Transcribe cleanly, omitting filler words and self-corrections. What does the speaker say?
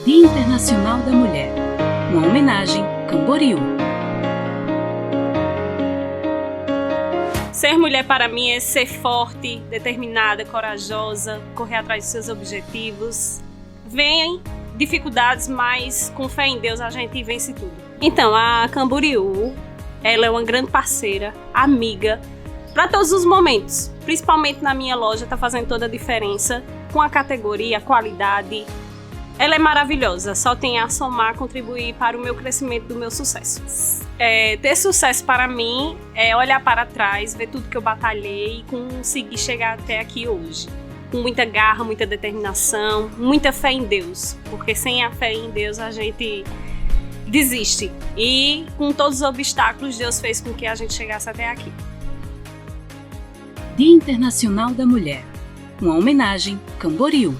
Dia Internacional da Mulher. Uma homenagem Camboriú. Ser mulher para mim é ser forte, determinada, corajosa, correr atrás dos seus objetivos. Vem dificuldades, mas com fé em Deus a gente vence tudo. Então, a Camboriú, ela é uma grande parceira, amiga, para todos os momentos. Principalmente na minha loja, está fazendo toda a diferença com a categoria, a qualidade. Ela é maravilhosa, só tem a somar, contribuir para o meu crescimento, do meu sucesso. Ter sucesso para mim é olhar para trás, ver tudo que eu batalhei e conseguir chegar até aqui hoje. Com muita garra, muita determinação, muita fé em Deus, porque sem a fé em Deus a gente desiste. E com todos os obstáculos, Deus fez com que a gente chegasse até aqui. Dia Internacional da Mulher. Uma homenagem Camboriú.